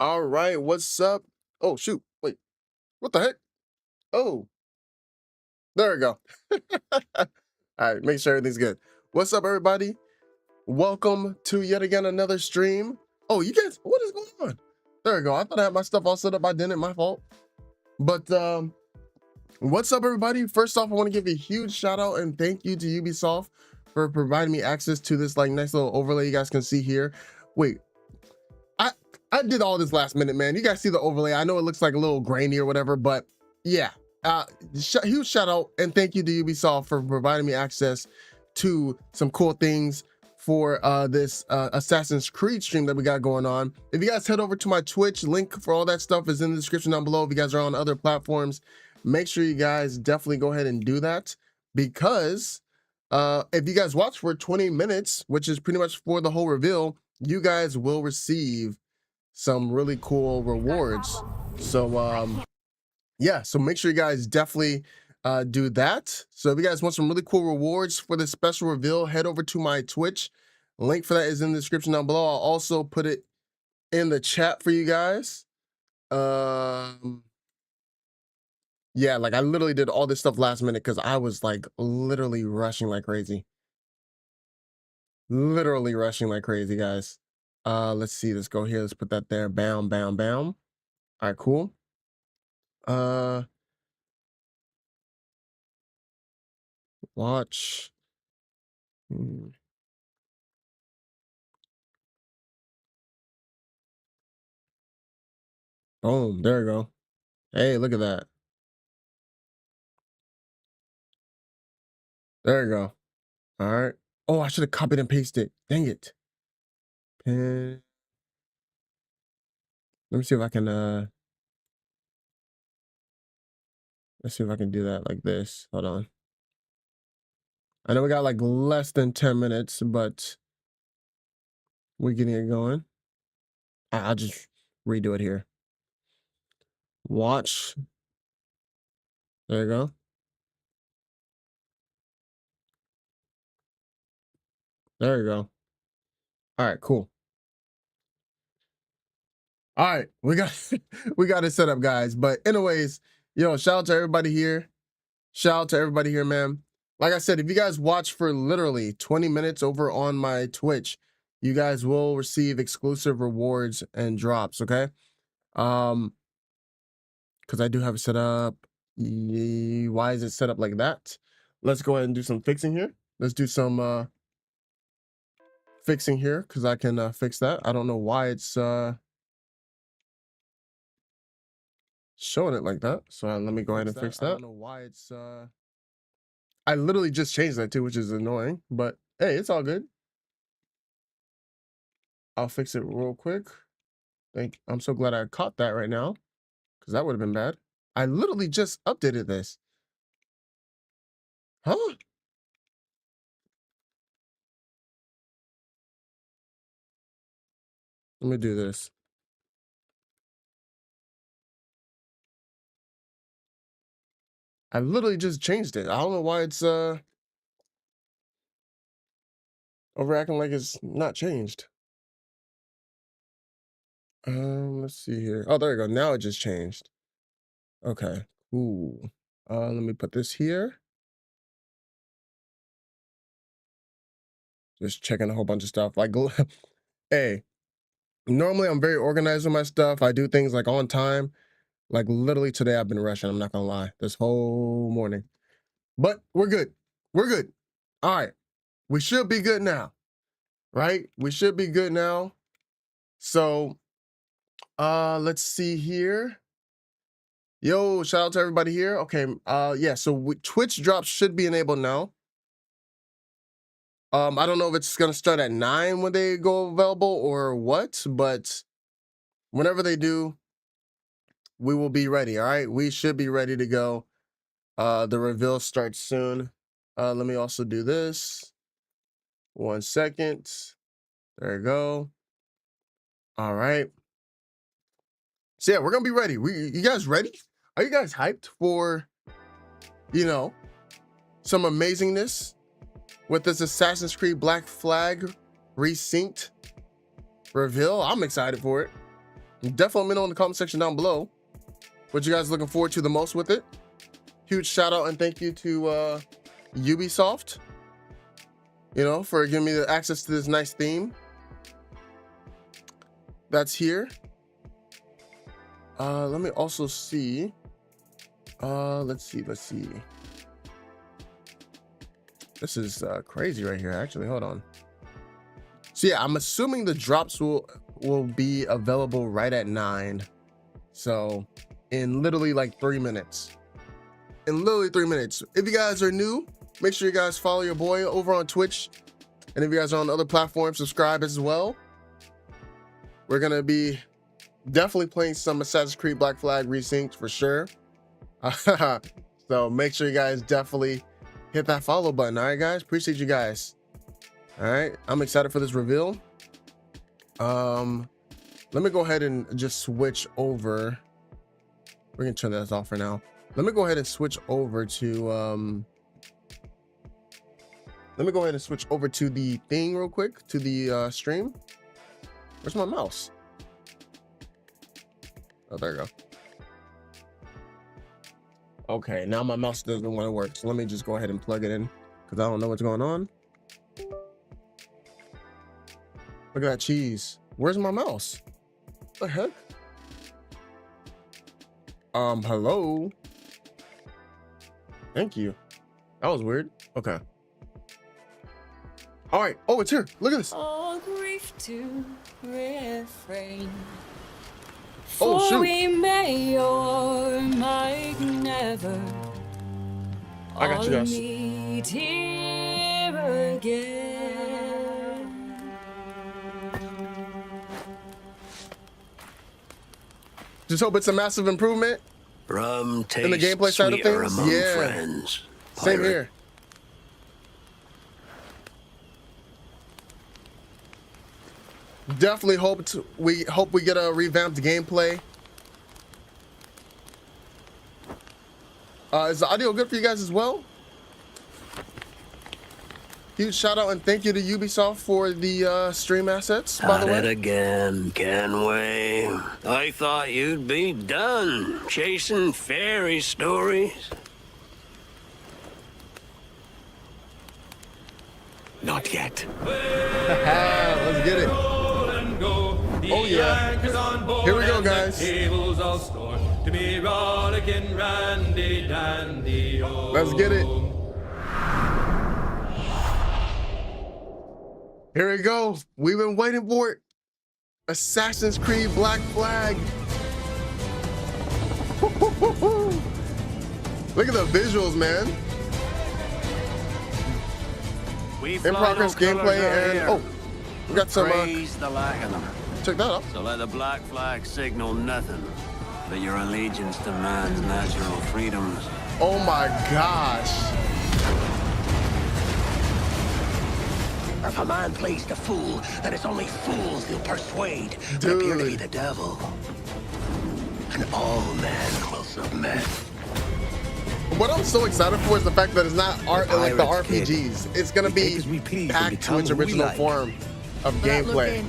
All right, what's up? Oh, shoot. Wait, what the heck? Oh, there we go. All right, make sure everything's good. What's up, everybody? Welcome to yet again another stream. Oh, you guys, what is going on? There we go. I thought I had my stuff all set up. I didn't, my fault. But what's up, everybody? First off, I want to give a huge shout out and thank you to Ubisoft for providing me access to this like nice little overlay you guys can see here. Wait, I did all this last minute, man. You guys see the overlay. I know it looks like a little grainy or whatever, but yeah, huge shout out and thank you to Ubisoft for providing me access to some cool things for this Assassin's Creed stream that we got going on. If you guys head over to my Twitch, link for all that stuff is in the description down below. If you guys are on other platforms, make sure you guys definitely go ahead and do that, because if you guys watch for 20 minutes, which is pretty much for the whole reveal, you guys will receive some really cool rewards. So yeah, so make sure you guys definitely do that. So if you guys want some really cool rewards for this special reveal, head over to my Twitch. Link for that is in the description down below. I'll also put it in the chat for you guys. Yeah, like I literally did all this stuff last minute because I was like literally rushing like crazy. Literally rushing like crazy, guys. Let's see, let's go here, let's put that there. Bam, bam, bam. All right, cool. Watch. Boom, there we go. Hey, look at that. There you go. All right. Oh, I should have copied and pasted. Dang it. Pen. Let me see if I can let's see if I can do that like this. Hold on. I know we got like less than 10 minutes, but we're getting it going. I'll just redo it here. Watch. There you go. There you go. All right, cool. All right, we got we got it set up, guys. But anyways, yo, shout out to everybody here. Shout out to everybody here, man. Like I said, if you guys watch for literally 20 minutes over on my Twitch, you guys will receive exclusive rewards and drops, okay? Because I do have it set up. Why is it set up like that? Let's go ahead and do some fixing here. Let's do some fixing here, because I can fix that. I don't know why it's showing it like that. So let me go ahead and fix that. I don't know why it's I literally just changed that too, which is annoying, but hey, it's all good. I'll fix it real quick. I'm so glad I caught that right now, because that would have been bad. I literally just updated this. Huh? Let me do this. I literally just changed it. I don't know why it's overacting like it's not changed. Let's see here. Oh, there you go. Now it just changed. Okay, cool. Let me put this here. Just checking a whole bunch of stuff. Like, hey, normally I'm very organized with my stuff. I do things like on time. Like literally today I've been rushing. I'm not gonna lie. This whole morning. But we're good. We're good. All right. We should be good now. Right? We should be good now. So let's see here. Yo, shout out to everybody here. Okay, yeah, so Twitch drops should be enabled now. I don't know if it's gonna start at 9 when they go available or what, but whenever they do, we will be ready. All right, we should be ready to go. The reveal starts soon. Let me also do this. 1 second. There you go. All right. So yeah, we're gonna be ready. You guys ready? Are you guys hyped for, you know, some amazingness with this Assassin's Creed Black Flag Resynced reveal? I'm excited for it. Definitely let me know in the comment section down below what you guys are looking forward to the most with it. Huge shout out and thank you to Ubisoft, you know, for giving me the access to this nice theme that's here. Let me also see. Let's see. This is crazy right here, actually. Hold on. So yeah, I'm assuming the drops will be available right at 9. So in literally like 3 minutes. In literally 3 minutes. If you guys are new, make sure you guys follow your boy over on Twitch. And if you guys are on other platforms, subscribe as well. We're gonna be definitely playing some Assassin's Creed Black Flag Resynced for sure. So make sure you guys definitely hit that follow button. All right, guys, appreciate you guys. All right, I'm excited for this reveal. Let me go ahead and just switch over. We're gonna turn that off for now. Let me go ahead and switch over to the thing real quick, to the stream. Where's my mouse? Oh, there you go. Okay, now my mouse doesn't want to work. So let me just go ahead and plug it in because I don't know what's going on. Look at that cheese. Where's my mouse? What the heck? Hello. Thank you. That was weird. Okay. All right. Oh, it's here. Look at this. All grief to refrain. Oh, shoot. We may or might never. I got you guys. Meet here again. Just hope it's a massive improvement Rum tastes in the gameplay side of sweeter things. among Yeah. friends. Same here. Definitely we hope we get a revamped gameplay. Is the audio good for you guys as well? Huge shout out and thank you to Ubisoft for the stream assets, by the way. At it again, Kenway. I thought you'd be done chasing fairy stories. Not yet. Let's get it. Oh yeah. Here we go, guys. Let's get it. Here we go. We've been waiting for it. Assassin's Creed Black Flag. Look at the visuals, man. In progress gameplay and oh, we got some. Check that out. So let the Black Flag signal nothing but your allegiance to man's natural freedoms. Oh my gosh. If a man plays the fool, then it's only fools he'll persuade Dude. to appear to be the devil. And all men will submit. What I'm so excited for is the fact that it's not art like the RPGs. It's gonna be back to its original form of gameplay.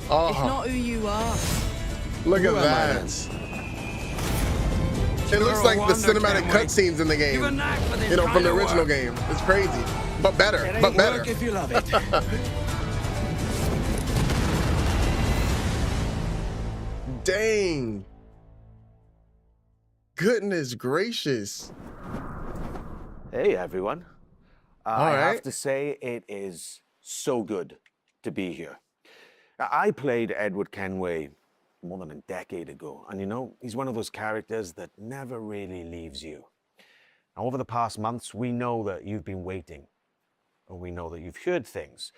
It's not who you are. Look at that. It looks like the cinematic cutscenes in the game, you know, from the original game. It's crazy, but better, but better. If you love it. Dang. Goodness gracious. Hey everyone. All I right. have to say it is so good to be here. I played Edward Kenway more than a decade ago, and you know, he's one of those characters that never really leaves you. Now, over the past months, we know that you've been waiting, or we know that you've heard things.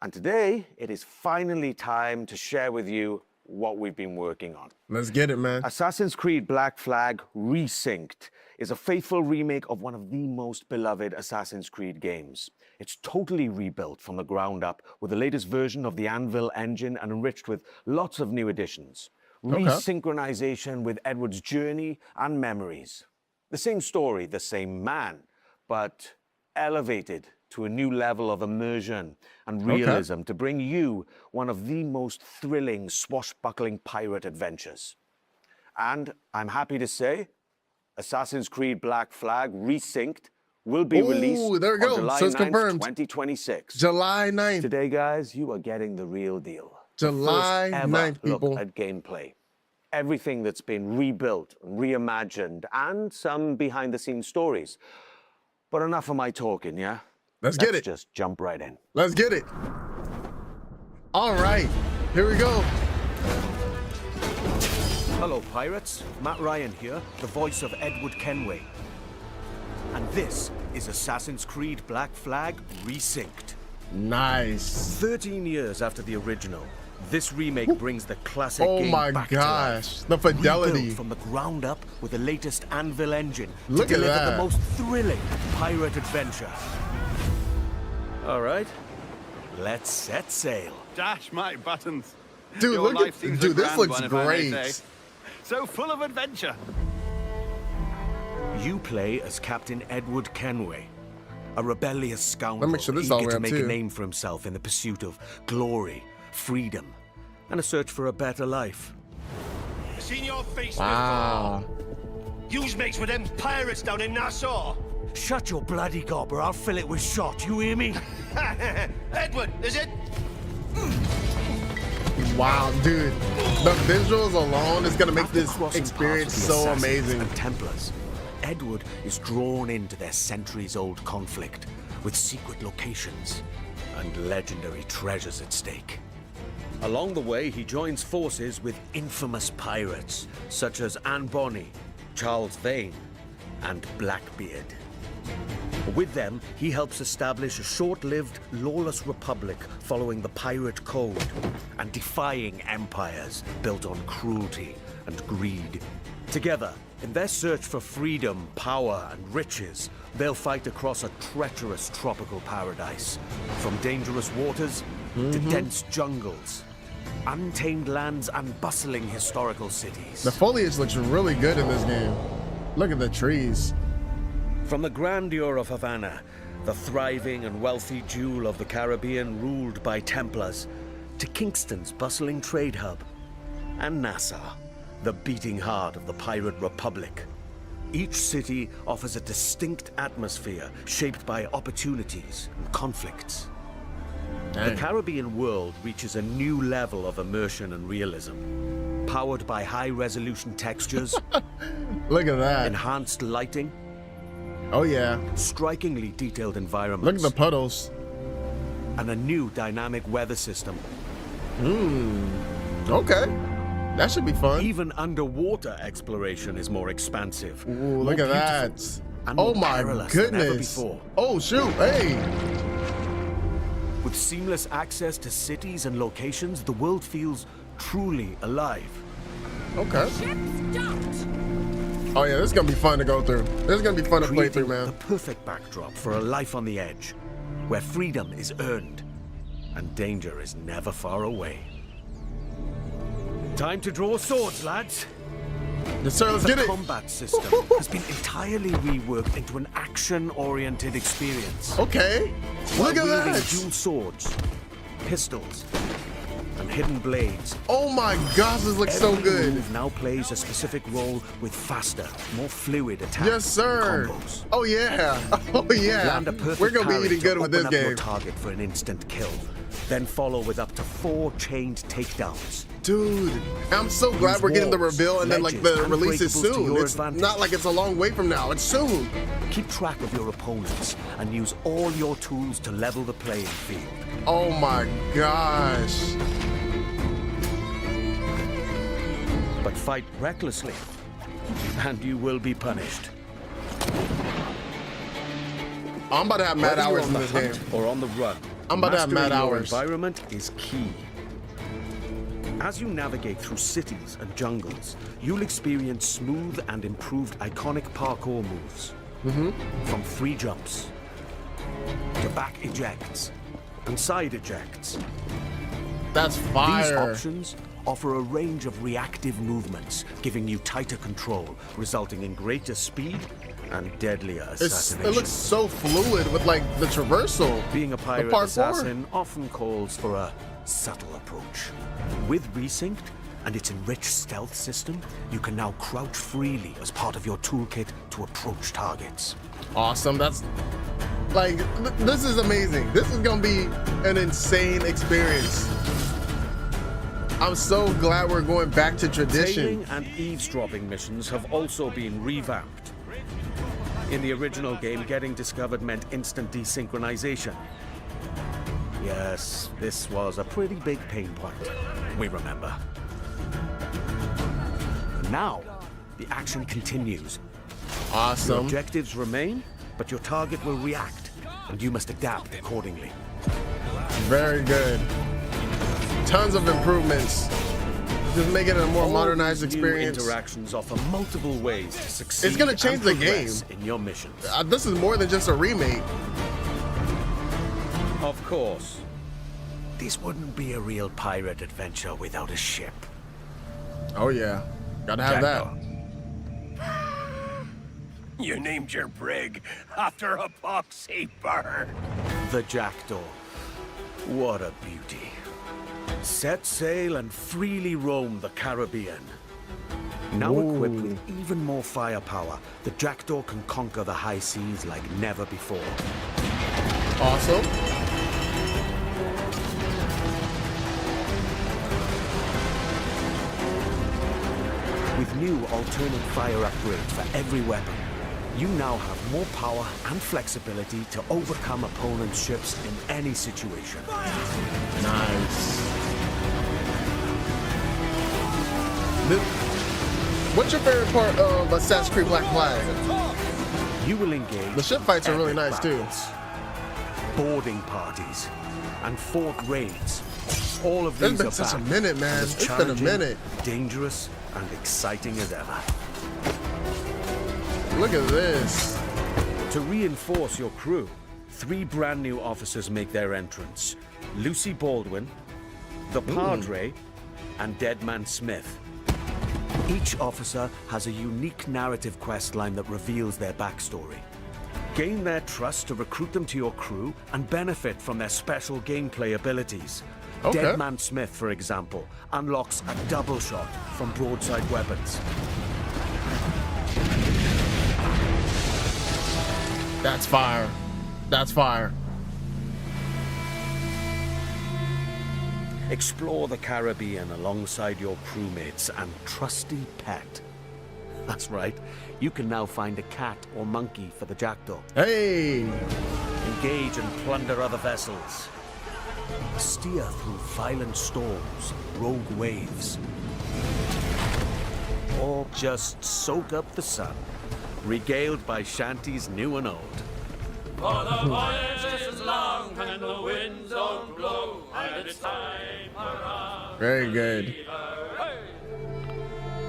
And today, it is finally time to share with you what we've been working on. Let's get it, man. Assassin's Creed Black Flag Resynced is a faithful remake of one of the most beloved Assassin's Creed games. It's totally rebuilt from the ground up with the latest version of the Anvil engine and enriched with lots of new additions. Resynchronization with Edward's journey and memories. The same story, the same man, but elevated to a new level of immersion and realism to bring you one of the most thrilling, swashbuckling pirate adventures. And I'm happy to say, Assassin's Creed Black Flag Resynced will be released there we go. on July So it's 9th, confirmed. 2026. July 9th. Today, guys, you are getting the real deal. July the first ever 9th, people. look at gameplay. Everything that's been rebuilt, reimagined, and some behind-the-scenes stories. But enough of my talking, yeah? Let's get it. Just jump right in. Let's get it. All right, here we go. Hello, pirates. Matt Ryan here, the voice of Edward Kenway. And this is Assassin's Creed Black Flag Resynced. Nice. 13 years after the original, this remake brings the classic game my back gosh, to life. the fidelity. Rebuilt from the ground up with the latest Anvil engine Look to at deliver that. the most thrilling pirate adventure. All right, let's set sail. Dash my buttons. Dude, Your look life at, seems a dude, this grand looks one, if I may great. say. So full of adventure. You play as Captain Edward Kenway, a rebellious scoundrel Let me make sure this is all eager the to way up, make a too. name for himself in the pursuit of glory, freedom, and a search for a better life. Seen your face Wow. before. Yous mates with them pirates down in Nassau. Shut your bloody gob or I'll fill it with shot, you hear me? Edward, is it? Wow, dude. The visuals alone is gonna make After this crossing experience paths with the so Assassins amazing. and Templars, Edward is drawn into their centuries-old conflict with secret locations and legendary treasures at stake. Along the way, he joins forces with infamous pirates such as Anne Bonny, Charles Vane, and Blackbeard. With them, he helps establish a short-lived, lawless republic following the pirate code and defying empires built on cruelty and greed. Together, in their search for freedom, power, and riches, they'll fight across a treacherous tropical paradise, from dangerous waters to dense jungles, untamed lands, and bustling historical cities. The foliage looks really good in this game. Look at the trees. From the grandeur of Havana, the thriving and wealthy jewel of the Caribbean ruled by Templars, to Kingston's bustling trade hub, and Nassau, the beating heart of the pirate republic. Each city offers a distinct atmosphere shaped by opportunities and conflicts. The Caribbean world reaches a new level of immersion and realism, powered by high-resolution textures, Look at that. enhanced lighting, Oh yeah. strikingly detailed Look environments, at the puddles. and a new dynamic weather system. Okay. That should be fun. Even underwater exploration is more expansive. Ooh, more look at that. beautiful, and Oh more my perilous than ever goodness. before. Oh shoot. Hey. With seamless access to cities and locations, the world feels truly alive. Okay. Oh yeah, this is gonna be fun to go through. This is gonna be fun to play through, Creating man. the perfect backdrop for a life on the edge, where freedom is earned and danger is never far away. Time to draw swords, lads. Yes, sir. Let's The get it. combat system has been entirely reworked into an action-oriented experience. Okay. While Look at wielding that. dual swords, pistols, and hidden blades. Oh my gosh, this looks so Every good. move now plays a specific role with faster, more fluid attacks. Yes, sir. and combos. Oh yeah. Oh yeah. Land a perfect We're gonna be parry eating to good with open this up your game. target for an instant kill. Then follow with up to 4 chained takedowns. Dude, I'm so glad Use we're getting the walls, reveal and then like ledges, the and release is breakables to soon. your It's advantage. not like it's a long way from now. It's soon. Keep track of your opponents and use all your tools to level the playing field. Oh my gosh. But fight recklessly, and you will be punished. I'm about to have mad Whether you're hours on in the this hunt game. or on the run, I'm about to have mastering mad your hours. environment is key. As you navigate through cities and jungles, you'll experience smooth and improved iconic parkour moves. From free jumps to back ejects and side ejects. That's These fire. options offer a range of reactive movements, giving you tighter control, resulting in greater speed and deadlier It assassination. looks so fluid with like the traversal. Being a pirate parkour. assassin often calls for a subtle approach. With Resynced and its enriched stealth system, you can now crouch freely as part of your toolkit to approach targets. Awesome. That's like, this is amazing. This is gonna be an insane experience. I'm so glad we're going back to tradition. Tailing and eavesdropping missions have also been revamped. In the original game, getting discovered meant instant desynchronization. Yes, this was a pretty big pain point. We remember. Now, the action continues. Your Awesome. objectives remain, but your target will react, and you must adapt accordingly. Very good. Tons of improvements. Just making it a more All modernized these new experience. interactions offer multiple ways to succeed. It's gonna change and the progress game. in your missions. This is more than just a remake. Of course. This wouldn't be a real pirate adventure without a ship. Oh yeah, gotta have that. You named your brig after a poxy bird. The Jackdaw. What a beauty. Set sail and freely roam the Caribbean. Now equipped with even more firepower, the Jackdaw can conquer the high seas like never before. Awesome. With new alternate fire upgrades for every weapon, you now have more power and flexibility to overcome opponents' ships in any situation. Nice. What's your favorite part of Assassin's Creed Black Flag? You will engage. The ship fights are really epic nice too. battles, boarding parties, and fort raids. All of these It's been are such a back minute, and man. as It's been a challenging, minute. dangerous, and exciting as ever. Look at this. To reinforce your crew, 3 brand new officers make their entrance: Lucy Baldwin, the Padre, and Deadman Smith. Each officer has a unique narrative questline that reveals their backstory. Gain their trust to recruit them to your crew and benefit from their special gameplay abilities. Okay. Deadman Smith, for example, unlocks a double shot from broadside weapons. That's fire. That's fire. Explore the Caribbean alongside your crewmates and trusty pet. That's right, you can now find a cat or monkey for the Jackdaw. Hey. Engage and plunder other vessels. Steer through violent storms, rogue waves. Or just soak up the sun, regaled by shanties new and old. For the voyage is long and the winds don't blow, and it's time for us. Very good.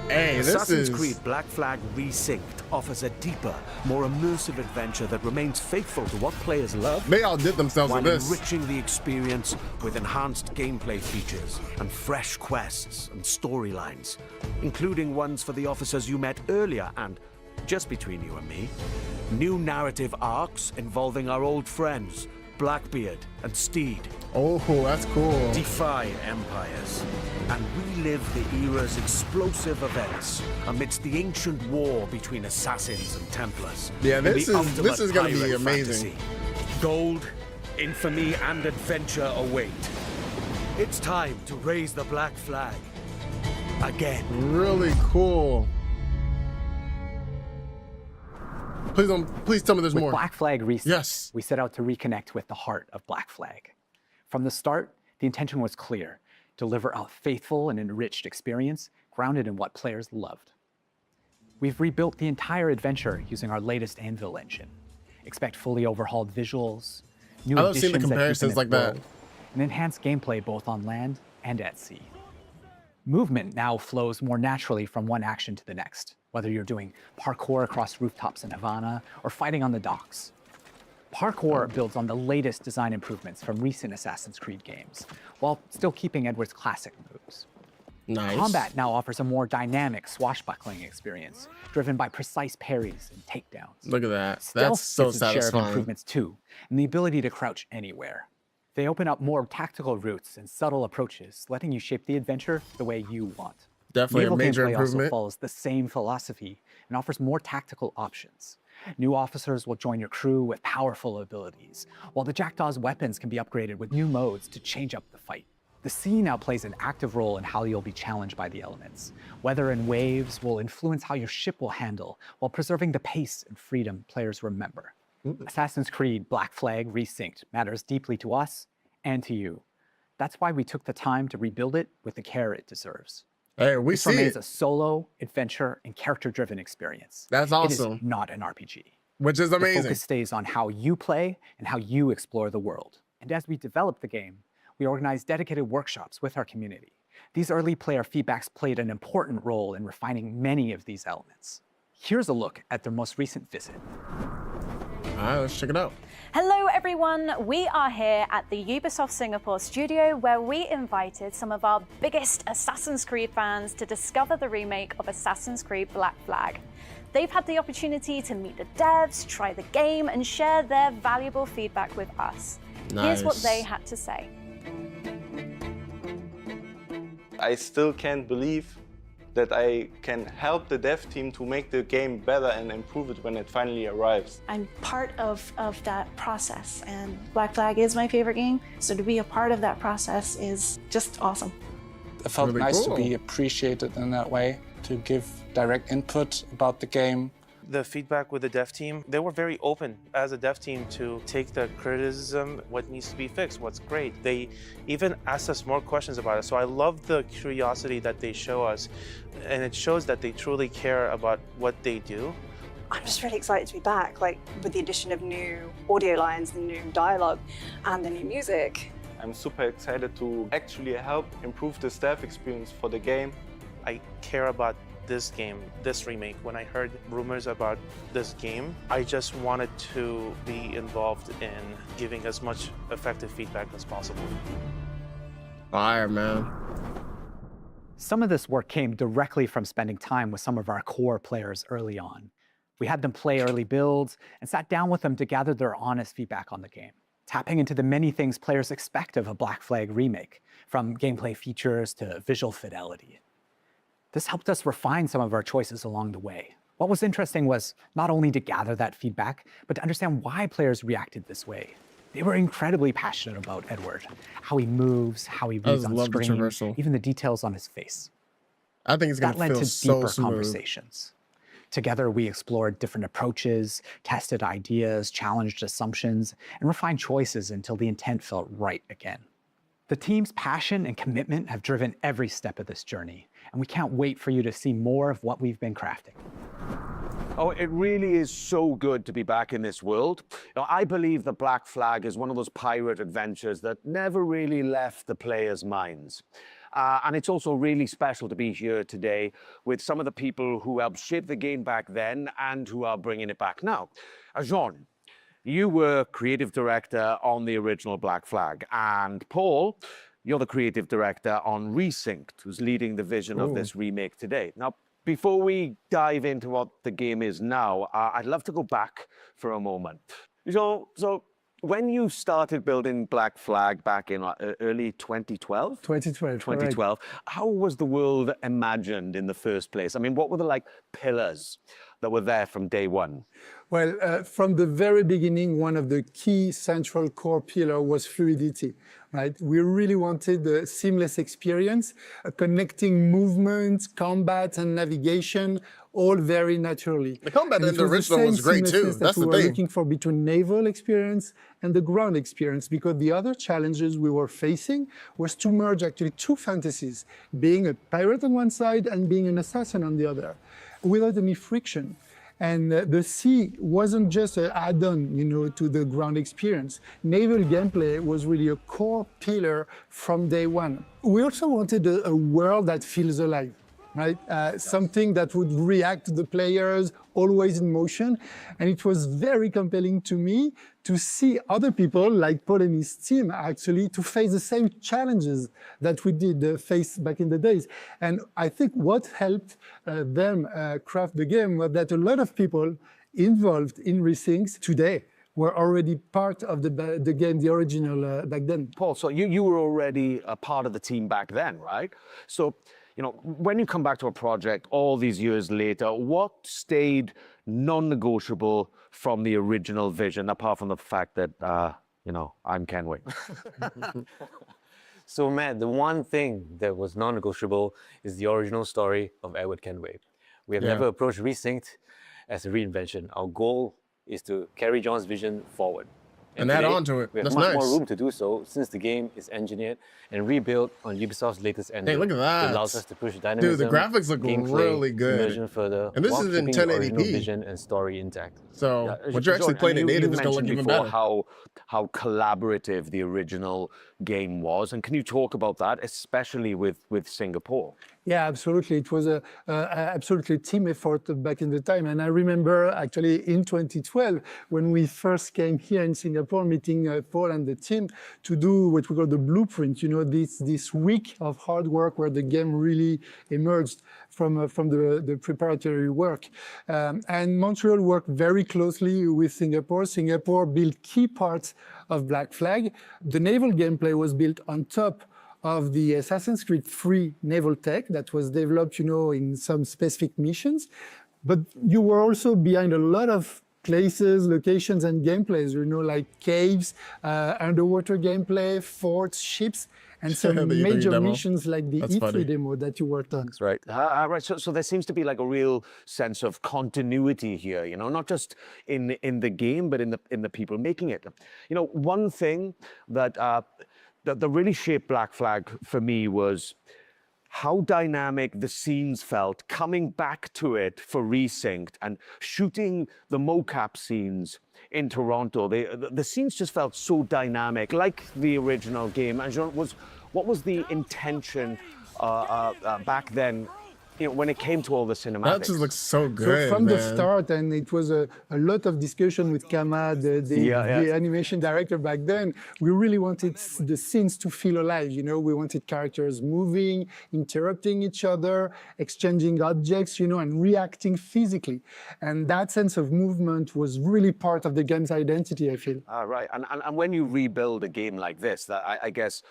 Hey, this Assassin's is Creed Black Flag Resynced offers a deeper, more immersive adventure that remains faithful to what players love, they outdid themselves while with this. enriching the experience with enhanced gameplay features and fresh quests and storylines, including ones for the officers you met earlier and, just between you and me, new narrative arcs involving our old friends, Blackbeard and Steed. Oh, that's cool. Defy empires and relive the era's explosive events amidst the ancient war between assassins and Templars. Yeah, in the this is ultimate gonna be pirate amazing. fantasy. Gold, infamy, and adventure await. It's time to raise the black flag again. Really cool. Please tell me there's With more. Black Flag Resynced, Yes. we set out to reconnect with the heart of Black Flag. From the start, the intention was clear: deliver a faithful and enriched experience grounded in what players loved. We've rebuilt the entire adventure using our latest Anvil engine. Expect fully overhauled visuals, new I love seeing the additions that comparisons deepen like its that. world, and enhanced gameplay both on land and at sea. Movement now flows more naturally from one action to the next, whether you're doing parkour across rooftops in Havana or fighting on the docks. Parkour builds on the latest design improvements from recent Assassin's Creed games, while still keeping Edward's classic moves. Nice. Combat now offers a more dynamic, swashbuckling experience, driven by precise parries and takedowns. Look at that. Stealth That's so gets its share of satisfying. improvements too, and the ability to crouch anywhere. They open up more tactical routes and subtle approaches, letting you shape the adventure the way you want. Definitely Naval a major gameplay also improvement. follows the same philosophy and offers more tactical options. New officers will join your crew with powerful abilities, while the Jackdaw's weapons can be upgraded with new modes to change up the fight. The sea now plays an active role in how you'll be challenged by the elements. Weather and waves will influence how your ship will handle, while preserving the pace and freedom players remember. Assassin's Creed Black Flag Resynced matters deeply to us and to you. That's why we took the time to rebuild it with the care it deserves. Hey, we This see remains it, a solo, adventure, and character-driven experience. That's awesome. It is not an RPG. which is The amazing. focus stays on how you play and how you explore the world. And as we develop the game, we organize dedicated workshops with our community. These early player feedbacks played an important role in refining many of these elements. Here's a look at their most recent visit. All right, let's check it out. Hello everyone, we are here at the Ubisoft Singapore studio where we invited some of our biggest Assassin's Creed fans to discover the remake of Assassin's Creed Black Flag. They've had the opportunity to meet the devs, try the game, and share their valuable feedback with us. Here's what Nice. they had to say. I still can't believe that I can help the dev team to make the game better and improve it when it finally arrives. I'm part of that process, and Black Flag is my favorite game, so to be a part of that process is just awesome. It felt Really nice cool. to be appreciated in that way, to give direct input about the game. The feedback with the dev team, they were very open as a dev team to take the criticism, what needs to be fixed, what's great. They even asked us more questions about it. So I love the curiosity that they show us, and it shows that they truly care about what they do. I'm just really excited to be back, like with the addition of new audio lines, the new dialogue, and the new music. I'm super excited to actually help improve the staff experience for the game. I care about this game, this remake. When I heard rumors about this game, I just wanted to be involved in giving as much effective feedback as possible. Fire, man. Some of this work came directly from spending time with some of our core players early on. We had them play early builds and sat down with them to gather their honest feedback on the game, tapping into the many things players expect of a Black Flag remake, from gameplay features to visual fidelity. This helped us refine some of our choices along the way. What was interesting was not only to gather that feedback, but to understand why players reacted this way. They were incredibly passionate about Edward, how he moves, how he reads on love the screen, traversal. even the details on his face. I think it's That gonna led feel to so deeper smooth. conversations. Together, we explored different approaches, tested ideas, challenged assumptions, and refined choices until the intent felt right again. The team's passion and commitment have driven every step of this journey, and we can't wait for you to see more of what we've been crafting. Oh, it really is so good to be back in this world. You know, I believe the Black Flag is one of those pirate adventures that never really left the players' minds. And it's also really special to be here today with some of the people who helped shape the game back then and who are bringing it back now. Jean, you were creative director on the original Black Flag, and Paul, you're the creative director on Resynced, who's leading the vision of this remake today. Now, before we dive into what the game is now, I'd love to go back for a moment. So when you started building Black Flag back in early 2012? 2012. 2012. How was the world imagined in the first place? I mean, what were the pillars that were there from day one? Well, from the very beginning, one of the key central core pillar was fluidity, right? We really wanted a seamless experience, connecting movement, combat, and navigation, all very naturally. The combat And in it the was original same was great too. seamlessness That's that we the were thing. looking for between naval experience and the ground experience, because the other challenges we were facing was to merge actually two fantasies, being a pirate on one side and being an assassin on the other, without any friction. And the sea wasn't just an add-on, to the ground experience. Naval gameplay was really a core pillar from day one. We also wanted a world that feels alive. right? Something that would react to the players, always in motion. And it was very compelling to me to see other people like Paul and his team actually to face the same challenges that we did face back in the days. And I think what helped them craft the game was that a lot of people involved in Resynced today were already part of the game, the original back then. Paul, so you were already a part of the team back then, right? So, you know, when you come back to a project all these years later, what stayed non-negotiable from the original vision, apart from the fact that, you know, I'm Kenway? So, Matt, the one thing that was non-negotiable is the original story of Edward Kenway. We have never approached Resynced as a reinvention. Our goal is to carry John's vision forward. And add today, on to it. We have That's much nice. more room to do so since the game is engineered and rebuilt on Ubisoft's latest engine. Hey, look at that. It allows us to push dynamism, Dude, the graphics look gameplay, really good. immersion further, And this while is in keeping the original 1080p. vision and story intact. So what you're actually playing in native is going to look even better. How collaborative the original game was, and can you talk about that, especially with Singapore? Yeah, absolutely. It was a absolutely team effort back in the time. And I remember actually in 2012, when we first came here in Singapore, meeting Paul and the team to do what we call the blueprint, you know, this week of hard work where the game really emerged from the preparatory work. And Montreal worked very closely with Singapore. Singapore built key parts of Black Flag. The naval gameplay was built on top of the Assassin's Creed 3 naval tech that was developed, you know, in some specific missions. But you were also behind a lot of places, locations, and gameplays, you know, like caves, underwater gameplay, forts, ships, and some major missions like the E3 demo that you worked on. That's right. Right. So there seems to be like a real sense of continuity here, you know, not just in the game, but in the people making it. You know, one thing that that really shaped Black Flag for me was how dynamic the scenes felt coming back to it for Resynced and shooting the mocap scenes in Toronto. The scenes just felt so dynamic, like the original game. And Jean, what was the intention back then, you know, when it came to all the cinematics? That just looks so good, So from the man. start, and it was a lot of discussion with Kama, the animation director back then, we really wanted the scenes to feel alive, you know, we wanted characters moving, interrupting each other, exchanging objects, you know, and reacting physically. And that sense of movement was really part of the game's identity, I feel. Right, and when you rebuild a game like this, that I guess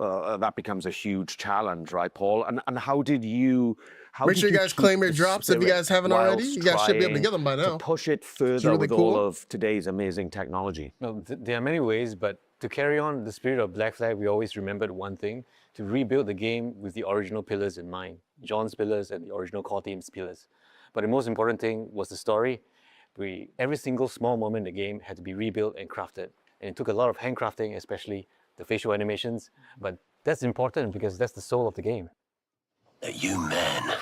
that becomes a huge challenge, right, Paul? And how did you... Make sure you guys claim your drops if you guys haven't already. You guys should be able to get them by now. To push it further with all of today's amazing technology. Well, there are many ways, but to carry on the spirit of Black Flag, we always remembered one thing: to rebuild the game with the original pillars in mind, John's pillars and the original core team's pillars. But the most important thing was the story. Every single small moment in the game had to be rebuilt and crafted. And it took a lot of handcrafting, especially the facial animations. But that's important because that's the soul of the game. You men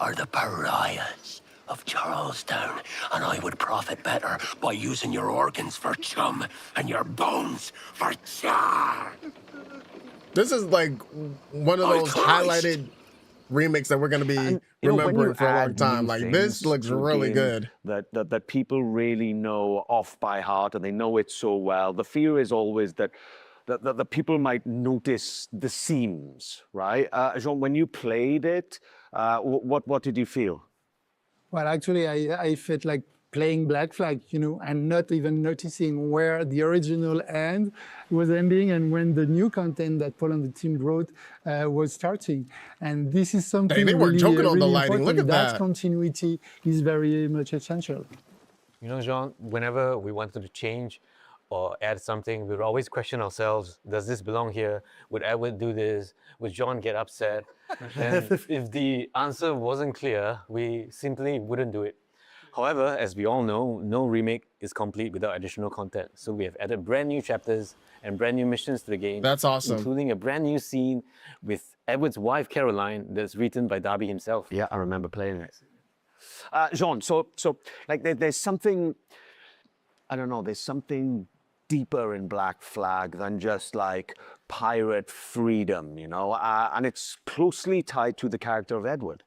are the pariahs of Charlestown, and I would profit better by using your organs for chum and your bones for char. This is like one of those highlighted remakes that we're going to be remembering for a long time. Like, this looks really good. That people really know off by heart, and they know it so well. The fear is always that the people might notice the seams, right? Jean, when you played it, what did you feel? Well, actually, I felt like playing Black Flag, you know, and not even noticing where the original end was ending and when the new content that Paul and the team wrote was starting. And this is something they weren't really, joking on the really lighting. Look important. at that. Continuity is very much essential. You know, Jean, whenever we wanted to change or add something, we would always question ourselves, does this belong here? Would Edward do this? Would John get upset? And if the answer wasn't clear, we simply wouldn't do it. However, as we all know, no remake is complete without additional content. So we have added brand new chapters and brand new missions to the game. That's awesome. Including a brand new scene with Edward's wife, Caroline, that's written by Darby himself. Yeah, I remember playing it. Jean, so like there's something, I don't know, there's something deeper in Black Flag than just like pirate freedom, you know, and it's closely tied to the character of Edward.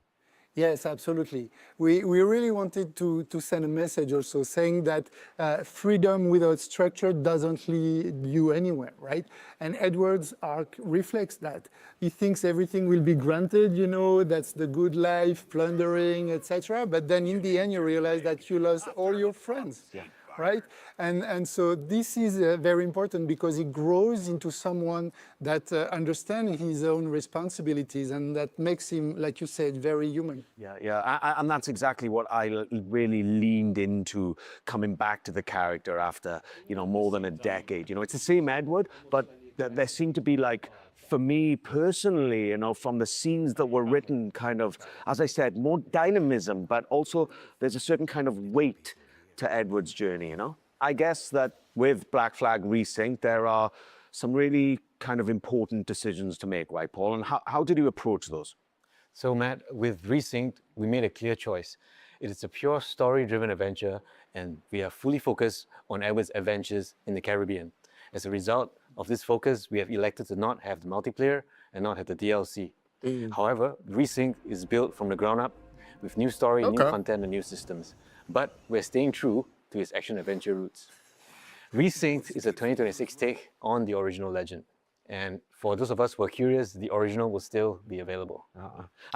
Yes, absolutely. We really wanted to send a message also saying that freedom without structure doesn't lead you anywhere, right? And Edward's arc reflects that. He thinks everything will be granted, you know, that's the good life, plundering, etc. But then in the end, you realize that you lost all your friends. Yeah. Right? And so this is very important because he grows into someone that understands his own responsibilities, and that makes him, like you said, very human. Yeah. And that's exactly what I really leaned into coming back to the character after, you know, more than a decade. You know, it's the same Edward, but there seemed to be like, for me personally, you know, from the scenes that were written, kind of, as I said, more dynamism, but also there's a certain kind of weight to Edward's journey, you know? I guess that with Black Flag Resynced, there are some really kind of important decisions to make, right, Paul? And how did you approach those? So Matt, with Resynced, we made a clear choice. It is a pure story-driven adventure, and we are fully focused on Edward's adventures in the Caribbean. As a result of this focus, we have elected to not have the multiplayer and not have the DLC. However, Resynced is built from the ground up with new story, new content, and new systems. But we're staying true to its action-adventure roots. Resynced is a 2026 take on the original legend. And for those of us who are curious, the original will still be available.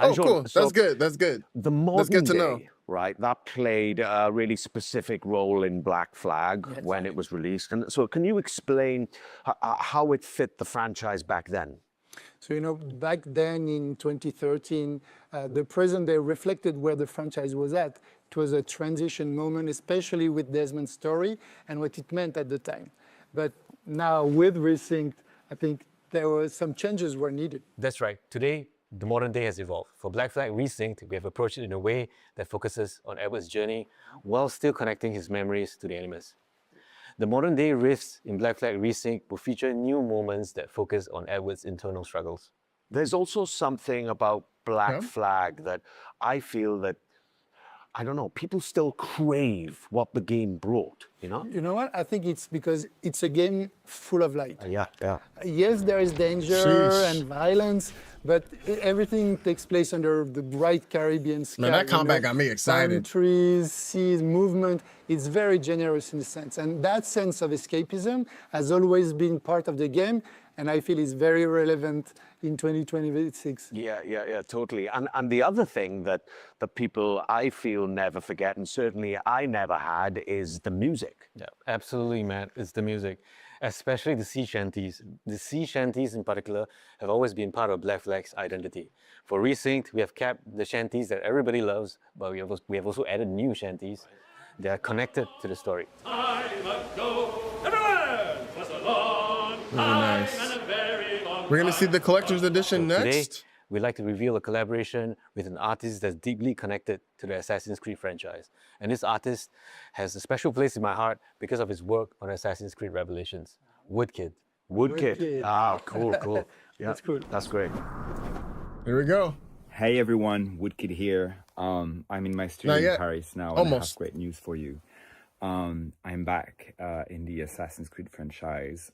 Oh, cool. That's good. That's good. The modern That's good to know. Right, that played a really specific role in Black Flag when it was released. And so can you explain how it fit the franchise back then? So, you know, back then in 2013, the present day reflected where the franchise was at. It was a transition moment, especially with Desmond's story and what it meant at the time. But now with Resynced, I think there were some changes were needed. That's right. Today, the modern day has evolved. For Black Flag Resynced, we have approached it in a way that focuses on Edward's journey while still connecting his memories to the Animus. The modern day rifts in Black Flag Resynced will feature new moments that focus on Edward's internal struggles. There's also something about Black Flag that I feel that, I don't know, people still crave what the game brought, you know? You know what? I think it's because it's a game full of light. Yeah. Yes, there is danger and violence, but everything takes place under the bright Caribbean sky. Man, that combat got me excited. Palm trees, seas, movement. It's very generous in a sense. And that sense of escapism has always been part of the game, and I feel it's very relevant in 2026. Yeah, totally. And the other thing that the people I feel never forget, and certainly I never had, is the music. Yeah, absolutely, Matt. It's the music, especially the sea shanties. The sea shanties in particular have always been part of Black Flag's identity. For Resynced, we have kept the shanties that everybody loves, but we have also added new shanties. They are connected to the story. Time ago, everywhere was a long time and a very long We're going to see the collector's edition next. Today, we'd like to reveal a collaboration with an artist that's deeply connected to the Assassin's Creed franchise. And this artist has a special place in my heart because of his work on Assassin's Creed Revelations. Woodkid. Woodkid. Ah, cool. Yeah, that's cool. That's great. Here we go. Hey everyone, Woodkid here. I'm in my studio in Paris now, and I have great news for you. I'm back in the Assassin's Creed franchise,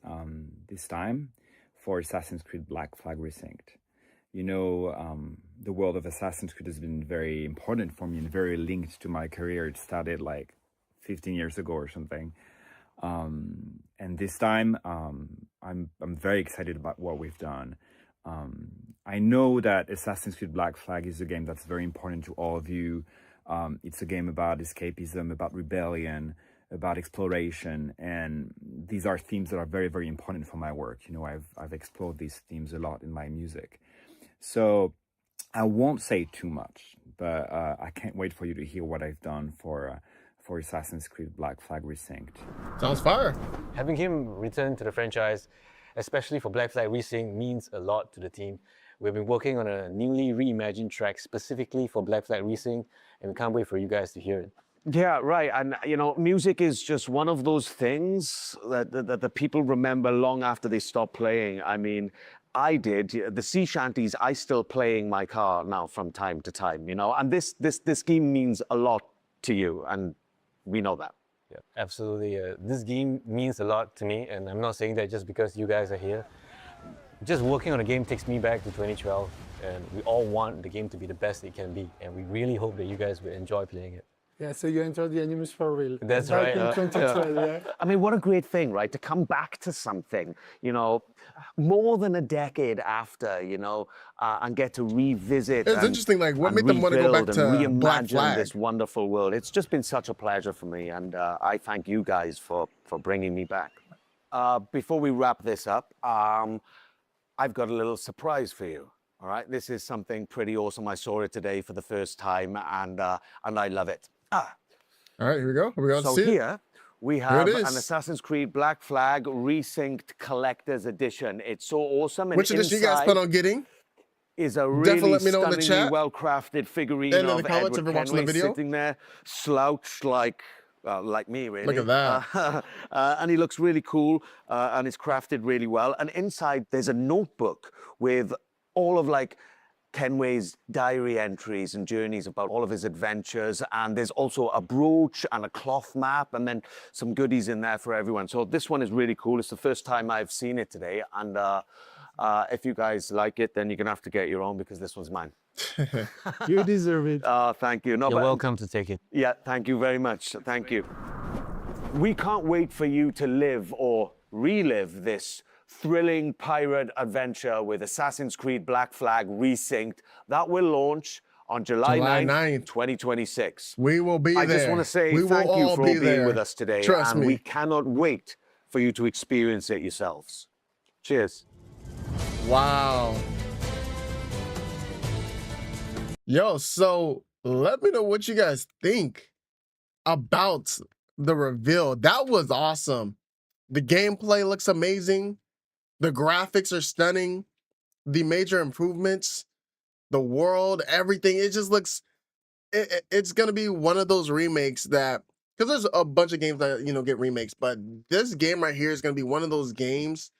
this time for Assassin's Creed Black Flag Resynced. You know, the world of Assassin's Creed has been very important for me and very linked to my career. It started like 15 years ago or something. And this time, I'm very excited about what we've done. I know that Assassin's Creed Black Flag is a game that's very important to all of you. It's a game about escapism, about rebellion, about exploration, and these are themes that are very, very important for my work. You know, I've explored these themes a lot in my music. So I won't say too much, but I can't wait for you to hear what I've done for Assassin's Creed Black Flag Resynced. Sounds fire. Having him return to the franchise, especially for Black Flag Resynced, means a lot to the team. We've been working on a newly reimagined track specifically for Black Flag Resynced, and we can't wait for you guys to hear it. Yeah, right. And, you know, music is just one of those things that the people remember long after they stop playing. I mean, I did. The sea shanties, I still play in my car now from time to time, you know, and this game means a lot to you, and we know that. Yeah, absolutely. This game means a lot to me, and I'm not saying that just because you guys are here. Just working on a game takes me back to 2012, and we all want the game to be the best it can be, and we really hope that you guys will enjoy playing it. Yeah, so you entered the Animus for real. That's back right. in 2012, yeah. I mean, what a great thing, right? To come back to something, you know, more than a decade after, you know, and get to revisit. It's interesting, like, what made them want to go back to Black Flag? This wonderful world. It's just been such a pleasure for me, and I thank you guys for bringing me back. Before we wrap this up, I've got a little surprise for you. All right, this is something pretty awesome. I saw it today for the first time, and I love it. All right, here we go. So here we have an Assassin's Creed Black Flag Resynced Collector's Edition. It's so awesome. And which edition you guys plan on getting? Is a Definitely really let me know in the chat. well-crafted figurine and in of the comments Edward if you're watching the Kenway video. sitting there, slouched like me, really. Look at that. And he looks really cool, and it's crafted really well. And inside, there's a notebook with all of like Kenway's diary entries and journeys about all of his adventures. And there's also a brooch and a cloth map, and then some goodies in there for everyone. So this one is really cool. It's the first time I've seen it today. And if you guys like it, then you're going to have to get your own, because this one's mine. You deserve it. Thank you. No, You're welcome to take it. Yeah, thank you very much. Thank you. We can't wait for you to live or relive this thrilling pirate adventure with Assassin's Creed Black Flag Resynced. That will launch on July 9th, 2026. We will be there. I just want to say thank you for all being with us today. Trust me. We cannot wait for you to experience it yourselves. Cheers. Wow. Yo, so let me know what you guys think about the reveal. That was awesome. The gameplay looks amazing. The graphics are stunning. The major improvements, the world, everything. It just looks, it's going to be one of those remakes that, because there's a bunch of games that, you know, get remakes, but this game right here is going to be one of those games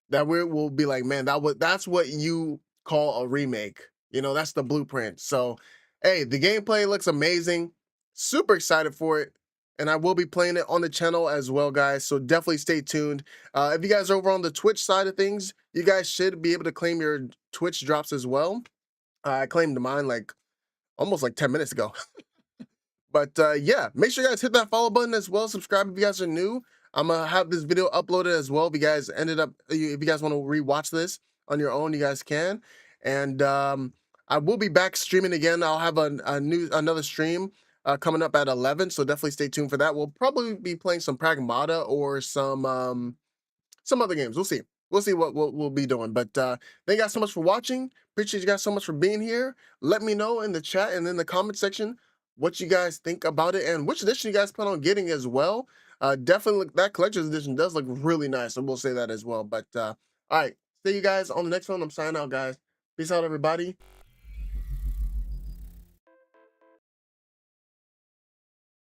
that we'll be like, man, that's what you call a remake. You know, that's the blueprint. So, hey, the gameplay looks amazing. Super excited for it. And I will be playing it on the channel as well, guys. So definitely stay tuned. If you guys are over on the Twitch side of things, you guys should be able to claim your Twitch drops as well. I claimed mine like almost like 10 minutes ago. But yeah, make sure you guys hit that follow button as well. Subscribe if you guys are new. I'm going to have this video uploaded as well. If you guys if you guys want to rewatch this on your own, you guys can. And I will be back streaming again. I'll have another stream coming up at 11, so definitely stay tuned for that. We'll probably be playing some Pragmata or some other games. We'll see. We'll see what we'll be doing. But thank you guys so much for watching. Appreciate you guys so much for being here. Let me know in the chat and in the comment section what you guys think about it and which edition you guys plan on getting as well. Definitely, that collector's edition does look really nice, so we'll say that as well. But all right, see you guys on the next one. I'm signing out, guys. Peace out, everybody.